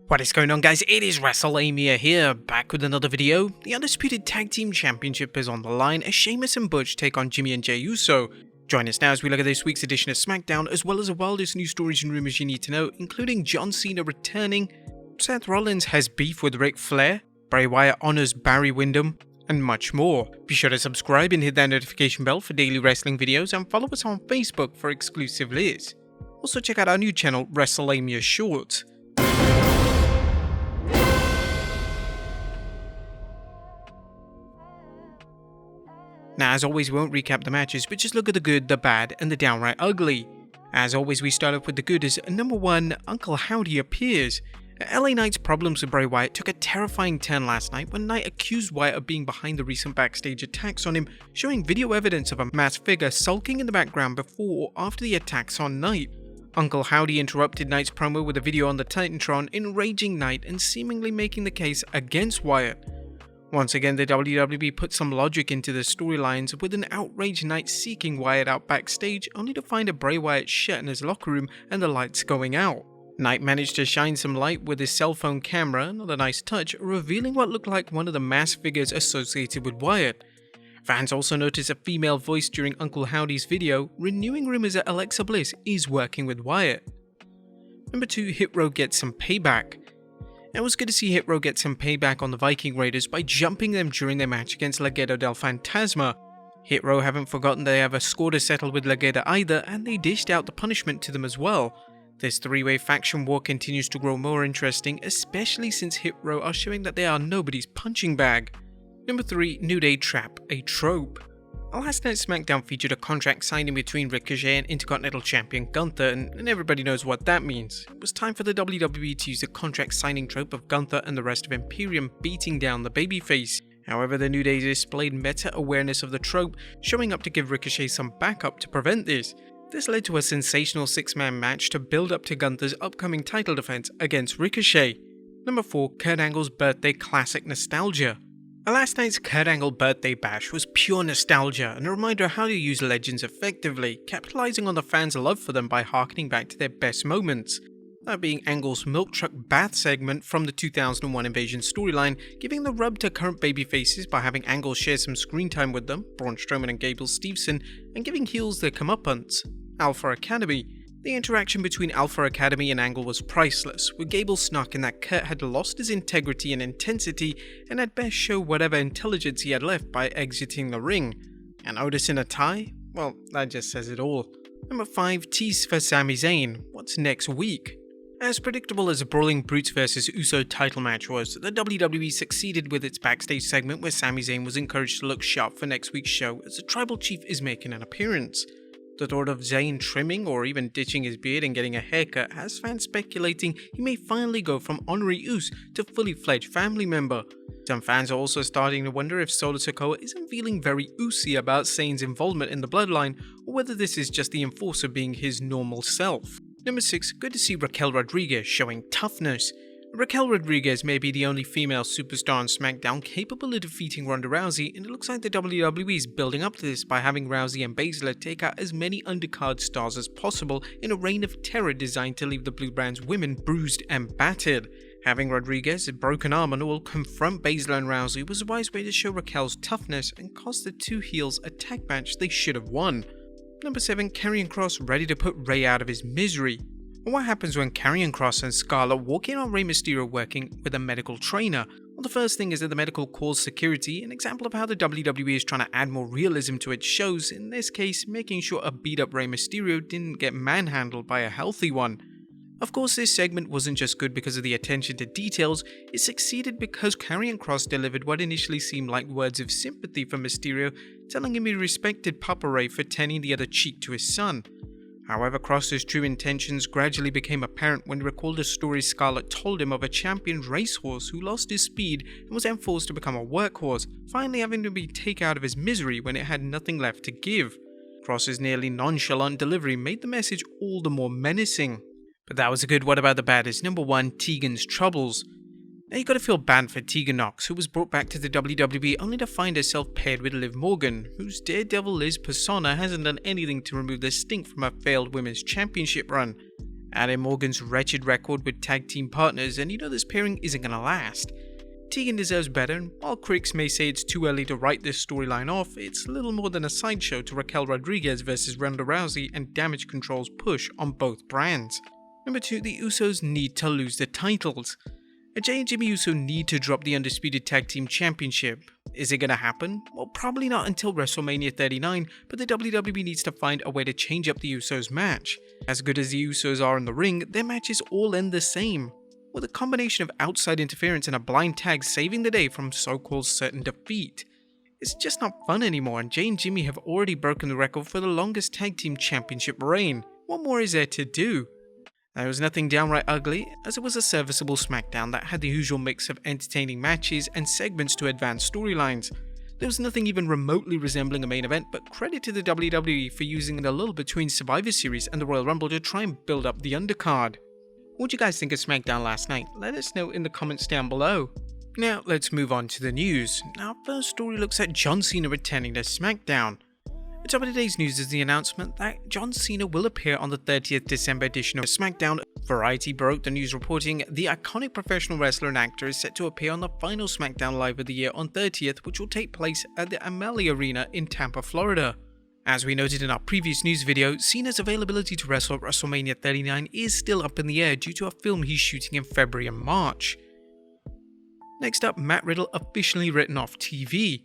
What is going on, guys? It is Wrestlelamia here, back with another video. The Undisputed Tag Team Championship is on the line as Sheamus and Butch take on Jimmy and Jey Uso. Join us now as we look at this week's edition of Smackdown, as well as the wildest news stories and rumors you need to know, including John Cena returning, Seth Rollins has beef with Ric Flair, Bray Wyatt honors Barry Windham, and much more. Be sure to subscribe and hit that notification bell for daily wrestling videos, and follow us on Facebook for exclusive lists. Also check out our new channel, Wrestlelamia Shorts. Now, as always, we won't recap the matches, but just look at the good, the bad, and the downright ugly. As always, we start off with the good as number 1, Uncle Howdy appears. LA Knight's problems with Bray Wyatt took a terrifying turn last night when Knight accused Wyatt of being behind the recent backstage attacks on him, showing video evidence of a masked figure sulking in the background before or after the attacks on Knight. Uncle Howdy interrupted Knight's promo with a video on the Titantron, enraging Knight and seemingly making the case against Wyatt. Once again, the WWE put some logic into the storylines, with an outraged Knight seeking Wyatt out backstage, only to find a Bray Wyatt shut in his locker room and the lights going out. Knight managed to shine some light with his cell phone camera, another nice touch, revealing what looked like one of the masked figures associated with Wyatt. Fans also noticed a female voice during Uncle Howdy's video, renewing rumors that Alexa Bliss is working with Wyatt. Number 2, Hit Row gets some payback. It was good to see Hit Row get some payback on the Viking Raiders by jumping them during their match against Legado del Fantasma. Hit Row haven't forgotten they have a score to settle with Legado either, and they dished out the punishment to them as well. This three-way faction war continues to grow more interesting, especially since Hit Row are showing that they are nobody's punching bag. Number 3, New Day trap a trope. Last night's Smackdown featured a contract signing between Ricochet and Intercontinental Champion Gunther, and everybody knows what that means. It was time for the WWE to use the contract signing trope of Gunther and the rest of Imperium beating down the babyface. However, the New Day displayed meta-awareness of the trope, showing up to give Ricochet some backup to prevent this. This led to a sensational 6-man match to build up to Gunther's upcoming title defense against Ricochet. Number 4, Kurt Angle's birthday classic nostalgia. Last night's Kurt Angle birthday bash was pure nostalgia and a reminder of how to use legends effectively, capitalizing on the fans' love for them by harkening back to their best moments. That being Angle's milk truck bath segment from the 2001 Invasion storyline, giving the rub to current babyfaces by having Angle share some screen time with them, Braun Strowman and Gable Steveson, and giving heels their comeuppance. Alpha Academy. The interaction between Alpha Academy and Angle was priceless, with Gable snarking that Kurt had lost his integrity and intensity and had best show whatever intelligence he had left by exiting the ring. And Otis in a tie? Well, that just says it all. Number 5, tease for Sami Zayn. What's next week? As predictable as the Brawling Brutes vs Uso title match was, the WWE succeeded with its backstage segment where Sami Zayn was encouraged to look sharp for next week's show as the Tribal Chief is making an appearance. The thought of Zayn trimming or even ditching his beard and getting a haircut has fans speculating he may finally go from honorary Uso to fully fledged family member. Some fans are also starting to wonder if Solo Sikoa isn't feeling very Uso about Zayn's involvement in the bloodline, or whether this is just the enforcer being his normal self. Number 6, good to see Raquel Rodriguez showing toughness. Raquel Rodriguez may be the only female superstar on SmackDown capable of defeating Ronda Rousey, and it looks like the WWE is building up to this by having Rousey and Baszler take out as many undercard stars as possible in a reign of terror designed to leave the Blue Brand's women bruised and battered. Having Rodriguez's broken arm and all confront Baszler and Rousey was a wise way to show Raquel's toughness and cost the two heels a tag match they should have won. Number 7, Karrion Kross ready to put Ray out of his misery. What happens when Karrion Kross and Scarlett walk in on Rey Mysterio working with a medical trainer? Well, the first thing is that the medical calls security, an example of how the WWE is trying to add more realism to its shows, in this case making sure a beat up Rey Mysterio didn't get manhandled by a healthy one. Of course, this segment wasn't just good because of the attention to details, it succeeded because Karrion Kross delivered what initially seemed like words of sympathy for Mysterio, telling him he respected Papa Ray for turning the other cheek to his son. However, Kross's true intentions gradually became apparent when he recalled a story Scarlett told him of a champion racehorse who lost his speed and was then forced to become a workhorse, finally having to be taken out of his misery when it had nothing left to give. Kross's nearly nonchalant delivery made the message all the more menacing. But that was a good what about the bad is number 1, Tegan's troubles. Now you gotta feel bad for Tegan Nox, who was brought back to the WWE only to find herself paired with Liv Morgan, whose Daredevil Liz persona hasn't done anything to remove the stink from her failed Women's Championship run. Add in Morgan's wretched record with tag team partners, and you know this pairing isn't gonna last. Tegan deserves better, and while critics may say it's too early to write this storyline off, it's little more than a sideshow to Raquel Rodriguez versus Ronda Rousey and Damage Control's push on both brands. Number 2, the Usos need to lose the titles. Jay and Jimmy Uso need to drop the Undisputed Tag Team Championship. Is it gonna happen? Well, probably not until WrestleMania 39, but the WWE needs to find a way to change up the Usos match. As good as the Usos are in the ring, their matches all end the same, with a combination of outside interference and a blind tag saving the day from so-called certain defeat. It's just not fun anymore, and Jay and Jimmy have already broken the record for the longest Tag Team Championship reign. What more is there to do? There was nothing downright ugly, as it was a serviceable Smackdown that had the usual mix of entertaining matches and segments to advance storylines. There was nothing even remotely resembling a main event, but credit to the WWE for using the lull between Survivor Series and the Royal Rumble to try and build up the undercard. What do you guys think of Smackdown last night? Let us know in the comments down below. Now let's move on to the news. Our first story looks at John Cena returning to Smackdown. The top of today's news is the announcement that John Cena will appear on the 30th December edition of Smackdown. Variety broke the news reporting the iconic professional wrestler and actor is set to appear on the final Smackdown Live of the year on 30th, which will take place at the Amalie Arena in Tampa, Florida. As we noted in our previous news video, Cena's availability to wrestle at WrestleMania 39 is still up in the air due to a film he's shooting in February and March. Next up, Matt Riddle officially written off TV.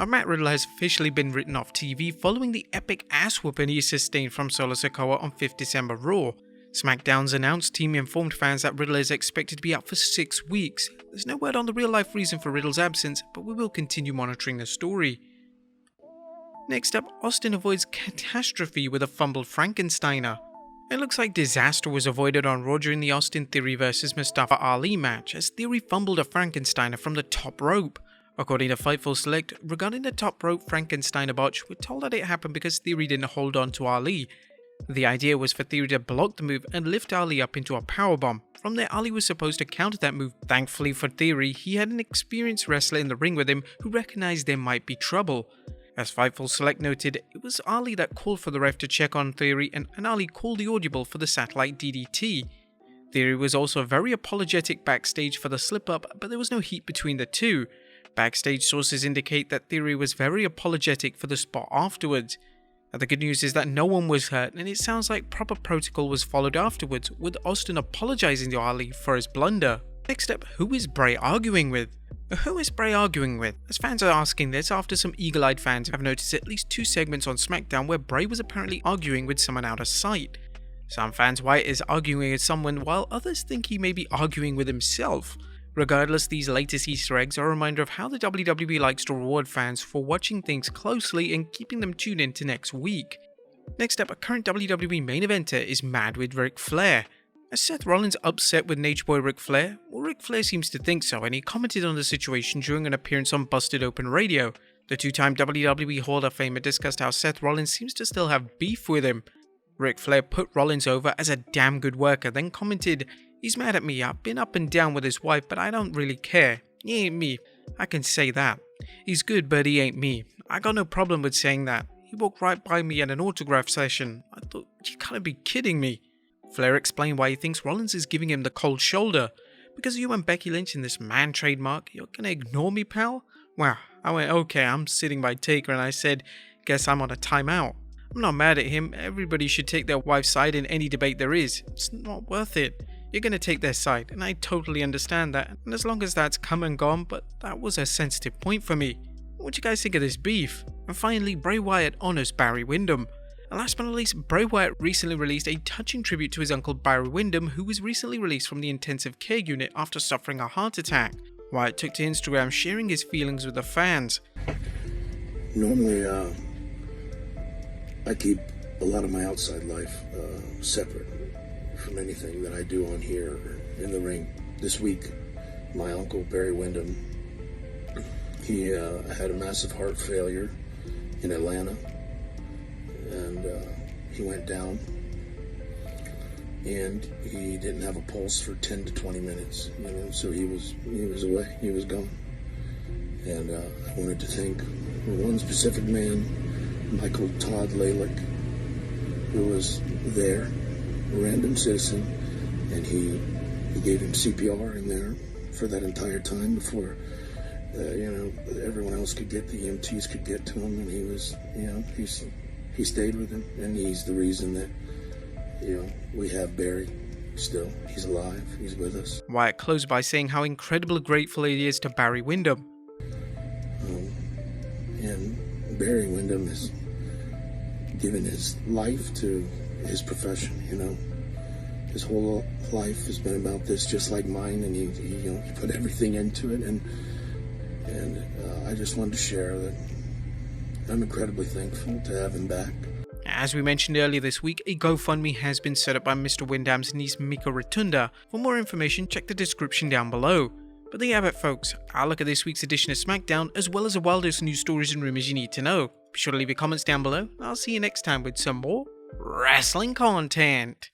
Matt Riddle has officially been written off TV following the epic ass whooping he sustained from Solo Sikoa on 5th December Raw. SmackDown's announced team informed fans that Riddle is expected to be out for 6 weeks. There's no word on the real life reason for Riddle's absence, but we will continue monitoring the story. Next up, Austin avoids catastrophe with a fumbled Frankensteiner. It looks like disaster was avoided on Raw during the Austin Theory vs Mustafa Ali match, as Theory fumbled a Frankensteiner from the top rope. According to Fightful Select, regarding the top rope Frankensteiner botch, we're told that it happened because Theory didn't hold on to Ali. The idea was for Theory to block the move and lift Ali up into a powerbomb. From there, Ali was supposed to counter that move. Thankfully for Theory, he had an experienced wrestler in the ring with him who recognized there might be trouble. As Fightful Select noted, it was Ali that called for the ref to check on Theory, and Ali called the audible for the satellite DDT. Theory was also very apologetic backstage for the slip-up, but there was no heat between the two. Backstage sources indicate that Theory was very apologetic for the spot afterwards. The good news is that no one was hurt, and it sounds like proper protocol was followed afterwards, with Austin apologizing to Ali for his blunder. Next up, who is Bray arguing with? Who is Bray arguing with? As fans are asking this after some eagle-eyed fans have noticed at least 2 segments on SmackDown where Bray was apparently arguing with someone out of sight. Some fans Wyatt is arguing with someone, while others think he may be arguing with himself. Regardless, these latest Easter eggs are a reminder of how the WWE likes to reward fans for watching things closely and keeping them tuned in to next week. Next up, a current WWE main eventer is mad with Ric Flair. Is Seth Rollins upset with Nature Boy Ric Flair? Well, Ric Flair seems to think so, and he commented on the situation during an appearance on Busted Open Radio. The 2-time WWE Hall of Famer discussed how Seth Rollins seems to still have beef with him. Ric Flair put Rollins over as a damn good worker, then commented, "He's mad at me, I've been up and down with his wife, but I don't really care. He ain't me, I can say that. He's good, but he ain't me. I got no problem with saying that. He walked right by me at an autograph session. I thought, you gotta be kidding me." Flair explained why he thinks Rollins is giving him the cold shoulder. "Because of you and Becky Lynch and this man trademark, you're gonna ignore me, pal?" Wow, I went, okay, I'm sitting by Taker, and I said, guess I'm on a timeout. I'm not mad at him, everybody should take their wife's side in any debate there is. It's not worth it. You're gonna take their side, and I totally understand that, and as long as that's come and gone, but that was a sensitive point for me. What do you guys think of this beef? And finally, Bray Wyatt honors Barry Windham. And last but not least, Bray Wyatt recently released a touching tribute to his uncle Barry Windham, who was recently released from the intensive care unit after suffering a heart attack. Wyatt took to Instagram sharing his feelings with the fans. Normally, I keep a lot of my outside life separate from anything that I do on here or in the ring. This week, my uncle Barry Windham, he had a massive heart failure in Atlanta, and he went down, and he didn't have a pulse for 10 to 20 minutes, so he was away, he was gone. And I wanted to thank one specific man, Michael Todd Lalick, who was there random citizen, and he gave him CPR in there for that entire time before, everyone else could get, the EMTs could get to him, and he was, he stayed with him, and he's the reason that, we have Barry still. He's alive, he's with us. Wyatt closed by saying how incredibly grateful he is to Barry Windham. And Barry Windham has given his life to his profession, His whole life has been about this, just like mine, and he put everything into it, and I just wanted to share that I'm incredibly thankful to have him back. As we mentioned earlier this week, a GoFundMe has been set up by Mr. Windham's niece Mika Rotunda. For more information, check the description down below. But there you have it, folks. I'll look at this week's edition of Smackdown, as well as the wildest news stories and rumors you need to know. Be sure to leave your comments down below, and I'll see you next time with some more wrestling content.